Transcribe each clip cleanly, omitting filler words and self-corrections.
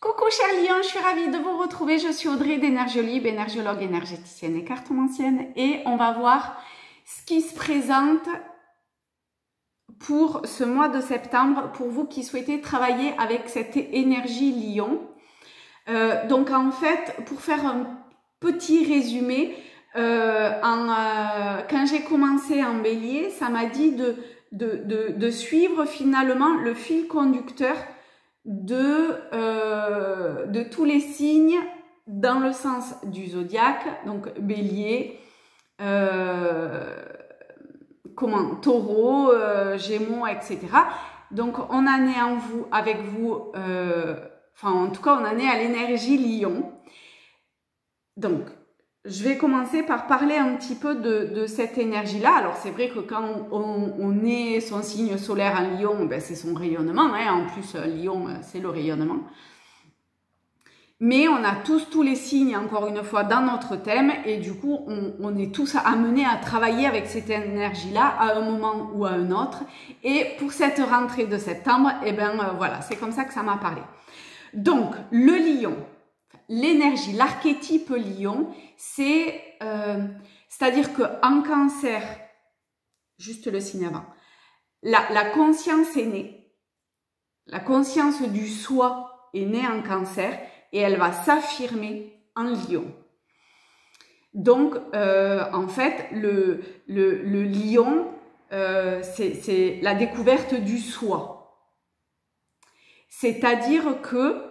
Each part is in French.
Coucou chers lions, je suis ravie de vous retrouver. Je suis Audrey d'Énergiolib, énergiologue, énergéticienne et cartomancienne. Et on va voir ce qui se présente pour ce mois de septembre, pour vous qui souhaitez travailler avec cette énergie lion. Donc en fait, pour faire un petit résumé, quand j'ai commencé en bélier, ça m'a dit de suivre finalement le fil conducteur de tous les signes dans le sens du zodiaque, donc bélier, taureau, gémeaux, etc. Donc on en est avec vous, enfin en tout cas on en est à l'énergie lion. Donc je vais commencer par parler un petit peu de cette énergie-là. Alors c'est vrai que quand on est son signe solaire en lion, ben, c'est son rayonnement. Hein. En plus, lion, c'est le rayonnement. Mais on a tous les signes, encore une fois, dans notre thème. Et du coup, on est tous amenés à travailler avec cette énergie-là à un moment ou à un autre. Et pour cette rentrée de septembre, eh ben, voilà, c'est comme ça que ça m'a parlé. Donc, le lion. L'énergie, l'archétype lion, c'est-à-dire qu'en cancer, juste le signe avant, la conscience est née, la conscience du soi est née en cancer et elle va s'affirmer en lion. Donc, en fait, le lion, c'est la découverte du soi. C'est-à-dire que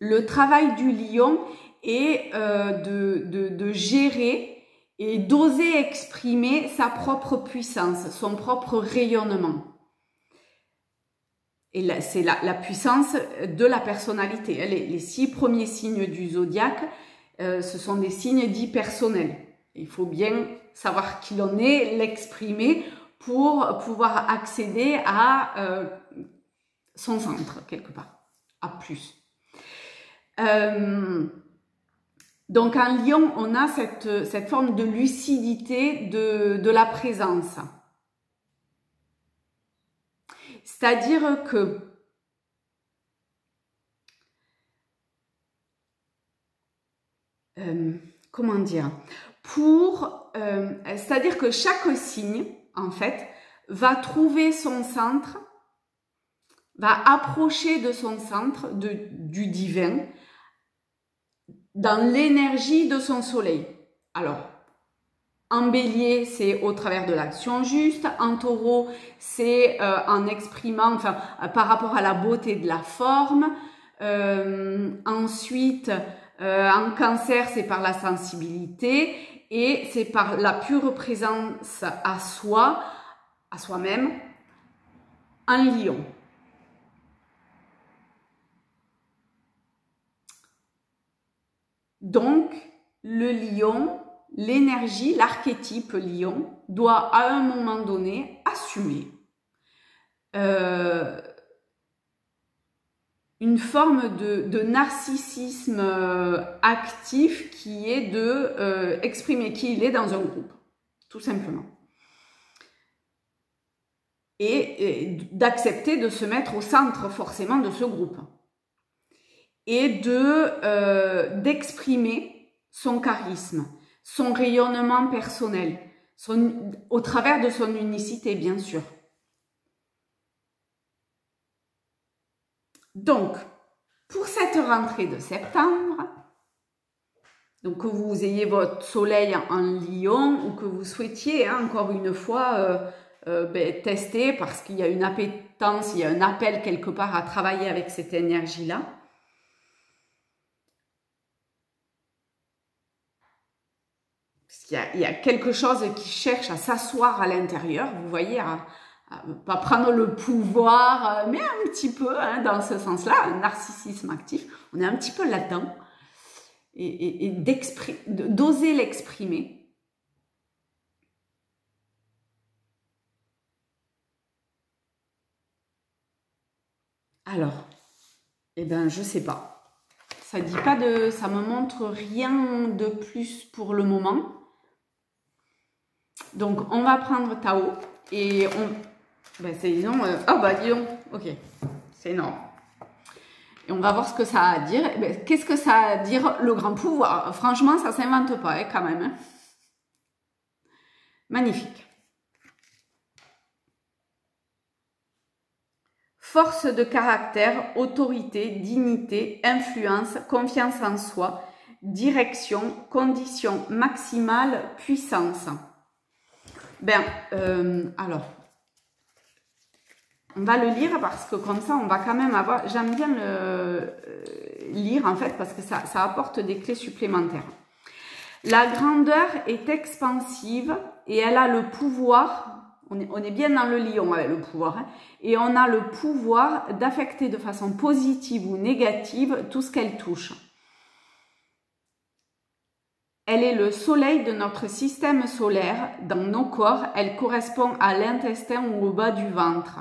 le travail du lion est de gérer et d'oser exprimer sa propre puissance, son propre rayonnement. Et c'est la puissance de la personnalité. Les 6 premiers signes du zodiaque, ce sont des signes dits personnels. Il faut bien savoir qui l'on est, l'exprimer pour pouvoir accéder à son centre, quelque part, à plus. Donc en lion, on a cette forme de lucidité de la présence. C'est-à-dire que comment dire, c'est-à-dire que chaque signe, en fait, va trouver son centre, va approcher de son centre, du divin, dans l'énergie de son soleil. Alors, en bélier, c'est au travers de l'action juste. En taureau, c'est en exprimant, enfin, par rapport à la beauté de la forme. Ensuite, en cancer, c'est par la sensibilité et c'est par la pure présence à soi, à soi-même, en lion. Donc, le lion, l'énergie, l'archétype lion, doit à un moment donné assumer une forme de narcissisme actif qui est exprimer qui il est dans un groupe, tout simplement. Et d'accepter de se mettre au centre forcément de ce groupe. Et d'exprimer son charisme, son rayonnement personnel, au travers de son unicité, bien sûr. Donc, pour cette rentrée de septembre, donc que vous ayez votre soleil en lion ou que vous souhaitiez, hein, encore une fois, tester parce qu'il y a une appétence, il y a un appel quelque part à travailler avec cette énergie-là. Il y a quelque chose qui cherche à s'asseoir à l'intérieur, vous voyez, à pas prendre le pouvoir, mais un petit peu, hein, dans ce sens-là, un narcissisme actif. On est un petit peu là-dedans. Et d'oser l'exprimer. Alors, eh ben, je sais pas. Ça dit pas ça me montre rien de plus pour le moment. Donc, on va prendre Tao et on... Ben, c'est disons... ah bah dis donc, ok, c'est énorme. Et on va voir ce que ça a à dire. Qu'est-ce que ça a à dire, le grand pouvoir? Franchement, ça ne s'invente pas, hein, quand même. Hein. Magnifique. Force de caractère, autorité, dignité, influence, confiance en soi, direction, condition maximale, puissance. Alors, on va le lire parce que comme ça, on va quand même avoir... J'aime bien le lire en fait parce que ça apporte des clés supplémentaires. La grandeur est expansive et elle a le pouvoir... On est bien dans le lion avec le pouvoir. Hein, et on a le pouvoir d'affecter de façon positive ou négative tout ce qu'elle touche. Elle est le soleil de notre système solaire. Dans nos corps, elle correspond à l'intestin ou au bas du ventre.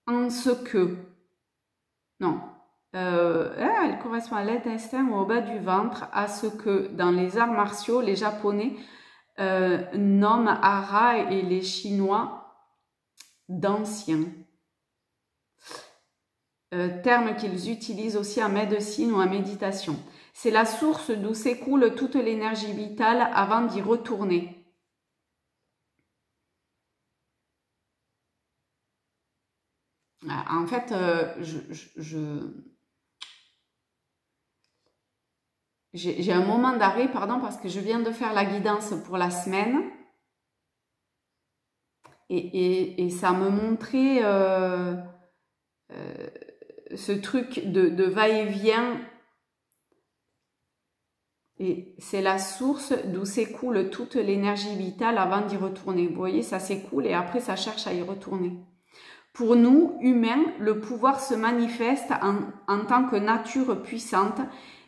En ce que... Non. Elle correspond à l'intestin ou au bas du ventre, à ce que dans les arts martiaux, les Japonais nomment Hara et les Chinois d'anciens. Terme qu'ils utilisent aussi en médecine ou en méditation. C'est la source d'où s'écoule toute l'énergie vitale avant d'y retourner. En fait, j'ai un moment d'arrêt, pardon, parce que je viens de faire la guidance pour la semaine. Et ça me montrait ce truc de va-et-vient. Et c'est la source d'où s'écoule toute l'énergie vitale avant d'y retourner. Vous voyez, ça s'écoule et après ça cherche à y retourner. Pour nous, humains, le pouvoir se manifeste en tant que nature puissante,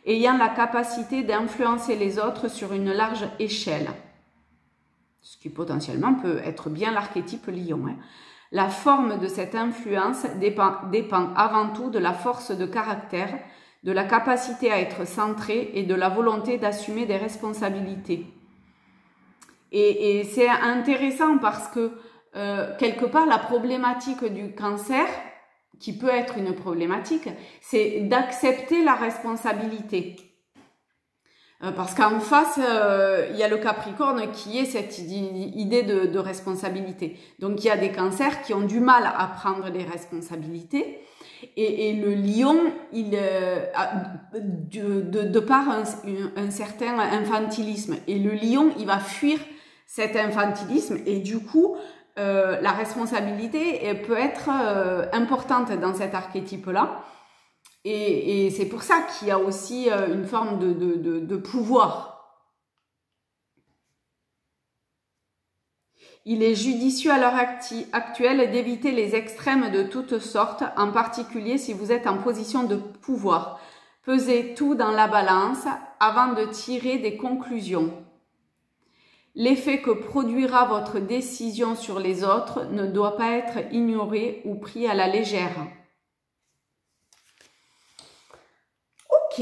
ayant la capacité d'influencer les autres sur une large échelle. Ce qui potentiellement peut être bien l'archétype lion. Hein. La forme de cette influence dépend avant tout de la force de caractère, de la capacité à être centré et de la volonté d'assumer des responsabilités. Et c'est intéressant parce que quelque part la problématique du cancer, qui peut être une problématique, c'est d'accepter la responsabilité. Parce qu'en face, il y a le Capricorne qui est cette idée de responsabilité. Donc il y a des cancers qui ont du mal à prendre les responsabilités. Et le lion, il de par un certain infantilisme. Et le lion, il va fuir cet infantilisme. Et du coup, la responsabilité peut être importante dans cet archétype-là. Et c'est pour ça qu'il y a aussi une forme de pouvoir. Il est judicieux à l'heure actuelle d'éviter les extrêmes de toutes sortes, en particulier si vous êtes en position de pouvoir. Pesez tout dans la balance avant de tirer des conclusions. L'effet que produira votre décision sur les autres ne doit pas être ignoré ou pris à la légère. Ok.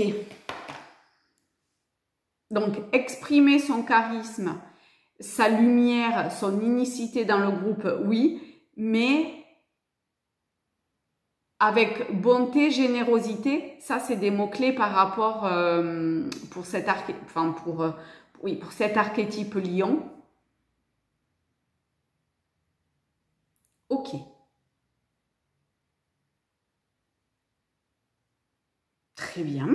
Donc, exprimer son charisme, sa lumière, son unicité dans le groupe, oui, mais avec bonté, générosité, ça c'est des mots-clés par rapport pour cet archétype lion. Ok. Très bien.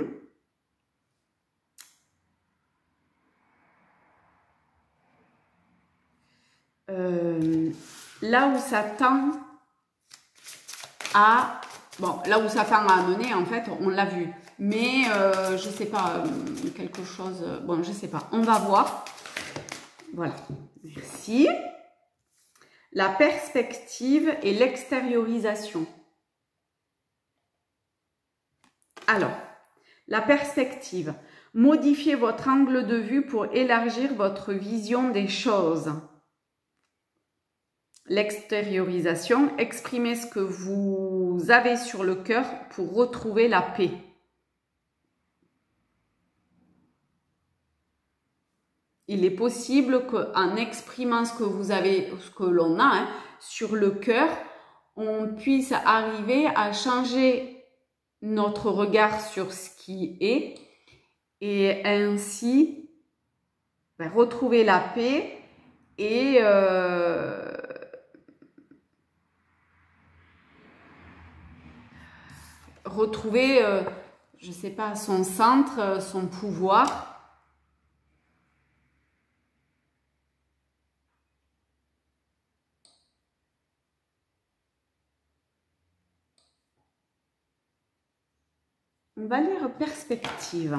Là où ça tend à... Bon, là où ça tend à amener, en fait, on l'a vu. Mais, je sais pas, quelque chose... Bon, je sais pas. On va voir. Voilà. Merci. La perspective et l'extériorisation. Alors, la perspective. Modifiez votre angle de vue pour élargir votre vision des choses. L'extériorisation, exprimez ce que vous avez sur le cœur pour retrouver la paix. Il est possible qu'en exprimant ce que vous avez, ce que l'on a sur le cœur, on puisse arriver à changer notre regard sur ce qui est et ainsi retrouver la paix et retrouver, je sais pas, son centre, son pouvoir. On va lire perspective.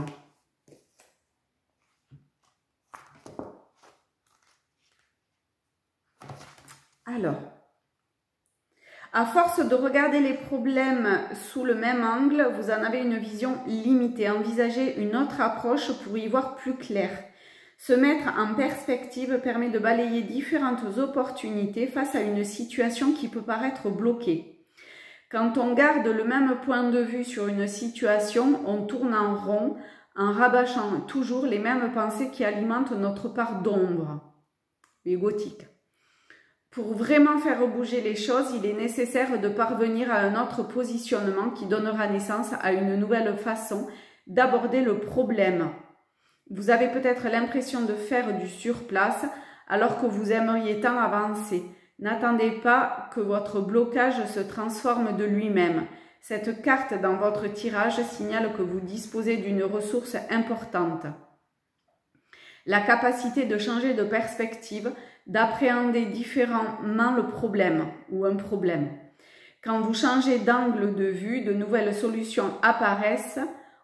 Alors, à force de regarder les problèmes sous le même angle, vous en avez une vision limitée. Envisagez une autre approche pour y voir plus clair. Se mettre en perspective permet de balayer différentes opportunités face à une situation qui peut paraître bloquée. Quand on garde le même point de vue sur une situation, on tourne en rond en rabâchant toujours les mêmes pensées qui alimentent notre part d'ombre, égotique. Pour vraiment faire bouger les choses, il est nécessaire de parvenir à un autre positionnement qui donnera naissance à une nouvelle façon d'aborder le problème. Vous avez peut-être l'impression de faire du surplace alors que vous aimeriez tant avancer. N'attendez pas que votre blocage se transforme de lui-même. Cette carte dans votre tirage signale que vous disposez d'une ressource importante. La capacité de changer de perspective, d'appréhender différemment le problème ou un problème. Quand vous changez d'angle de vue, de nouvelles solutions apparaissent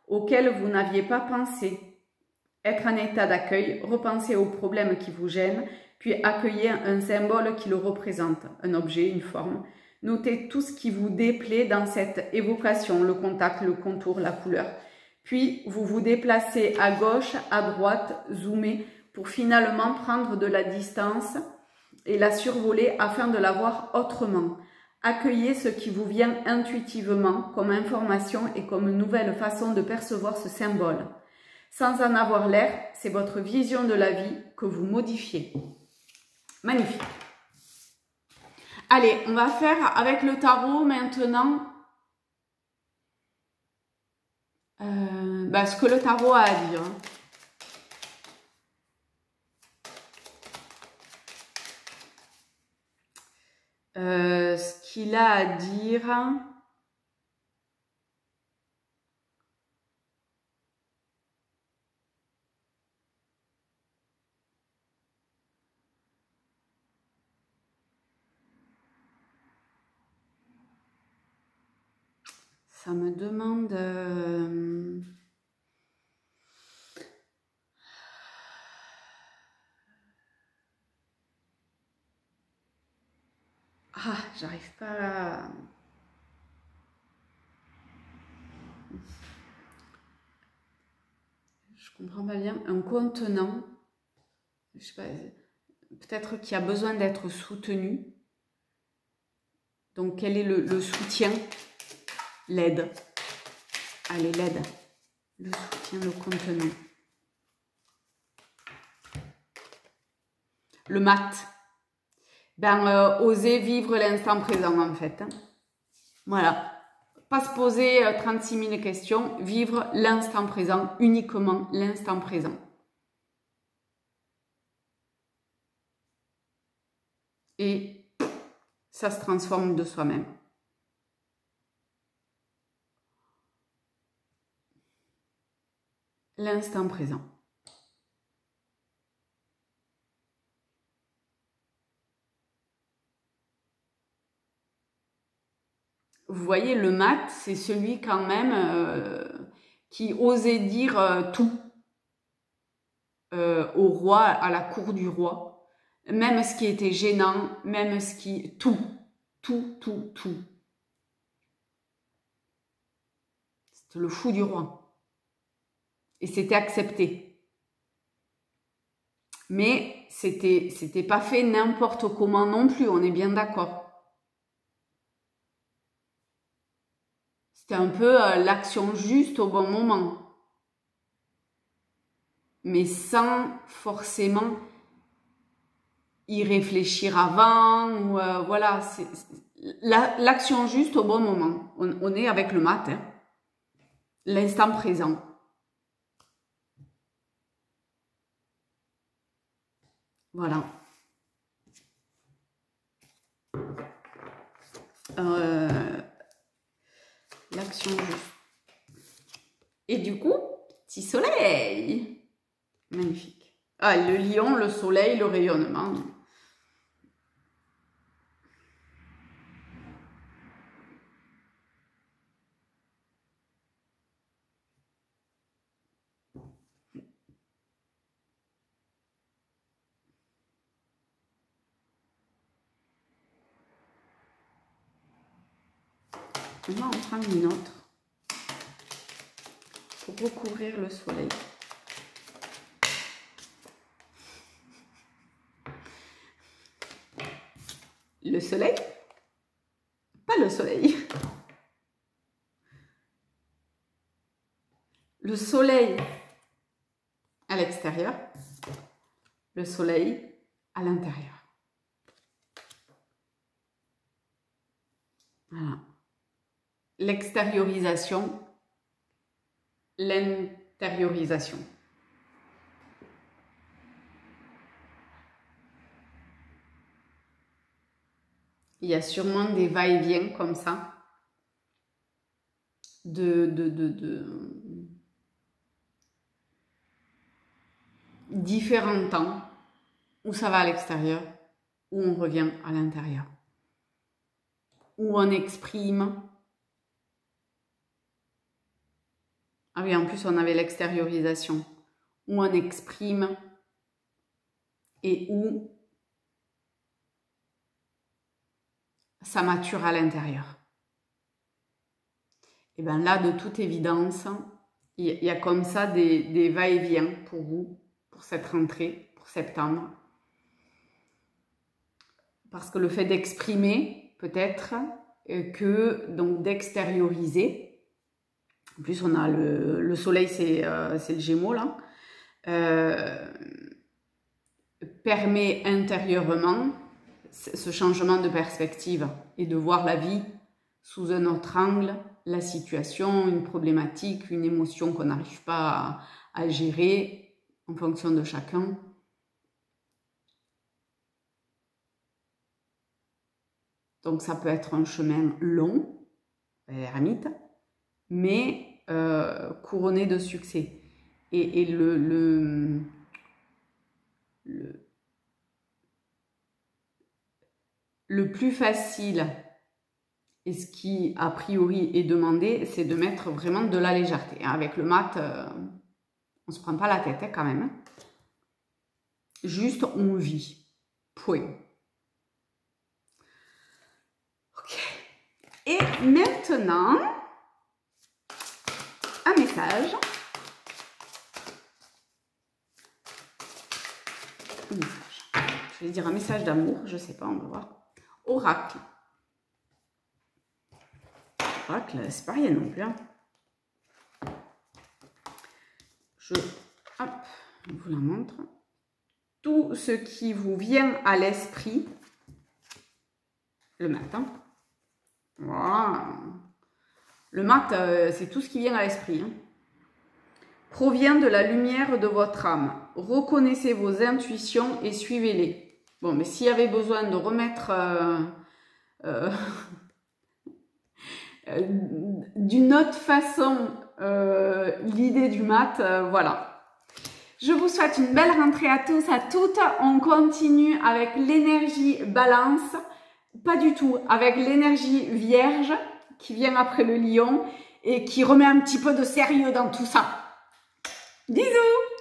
auxquelles vous n'aviez pas pensé. Être en état d'accueil, repenser aux problèmes qui vous gênent, puis accueillir un symbole qui le représente, un objet, une forme. Notez tout ce qui vous déplaît dans cette évocation, le contact, le contour, la couleur. Puis vous vous déplacez à gauche, à droite, zoomez pour finalement prendre de la distance et la survoler afin de la voir autrement. Accueillez ce qui vous vient intuitivement comme information et comme nouvelle façon de percevoir ce symbole. Sans en avoir l'air, c'est votre vision de la vie que vous modifiez. Magnifique. Allez, on va faire avec le tarot maintenant ce que le tarot a à dire. Ce qu'il a à dire. Ça me demande... Ah, j'arrive pas à... Je comprends pas bien. Un contenant, je sais pas, peut-être qu'il y a besoin d'être soutenu. Donc, quel est le soutien? L'aide. Allez, l'aide. Le soutien, le contenant. Le mat. Oser vivre l'instant présent, en fait. Voilà. Pas se poser 36 000 questions. Vivre l'instant présent, uniquement l'instant présent. Et ça se transforme de soi-même. L'instant présent. Vous voyez, le mat, c'est celui quand même qui osait dire tout au roi, à la cour du roi. Même ce qui était gênant, même ce qui... Tout. C'était le fou du roi. Et c'était accepté. Mais c'était pas fait n'importe comment non plus, on est bien d'accord. C'était un peu l'action juste au bon moment. Mais sans forcément y réfléchir avant. Ou, voilà, l'action juste au bon moment. On est avec le mat. Hein. l'instant présent. Voilà. L'action juste. Et du coup, petit soleil. Magnifique. Ah, le lion, le soleil, le rayonnement. On va en prendre une autre pour recouvrir le soleil. Le soleil? Pas le soleil. Le soleil à l'extérieur, le soleil à l'intérieur. Voilà. L'extériorisation, l'intériorisation. Il y a sûrement des va-et-vient comme ça différents temps où ça va à l'extérieur, où on revient à l'intérieur, où on exprime. Ah oui, en plus on avait l'extériorisation, où on exprime et où ça mature à l'intérieur. Et bien là, de toute évidence, il y a comme ça des va-et-vient pour vous, pour cette rentrée, pour septembre. Parce que le fait d'exprimer, peut-être, que donc d'extérioriser, en plus on a le soleil, c'est le Gémeaux là, permet intérieurement ce changement de perspective et de voir la vie sous un autre angle, la situation, une problématique, une émotion qu'on n'arrive pas à gérer en fonction de chacun. Donc ça peut être un chemin long, ermite, mais couronné de succès. Et le plus facile, et ce qui a priori est demandé, c'est de mettre vraiment de la légèreté. Avec le mat, on ne se prend pas la tête quand même. Juste on vit. Point. Ok. Et maintenant, un message. Un message. Je vais dire un message d'amour, je ne sais pas, on va voir. Oracle. Oracle, c'est pas rien non plus. Hein. Je vous la montre. Tout ce qui vous vient à l'esprit le matin. Voilà. Le mat, c'est tout ce qui vient à l'esprit. Hein. Provient de la lumière de votre âme. Reconnaissez vos intuitions et suivez-les. Bon, mais s'il y avait besoin de remettre d'une autre façon l'idée du mat, voilà. Je vous souhaite une belle rentrée à tous, à toutes. On continue avec l'énergie balance, pas du tout, avec l'énergie vierge qui vient après le lion et qui remet un petit peu de sérieux dans tout ça. Bisous!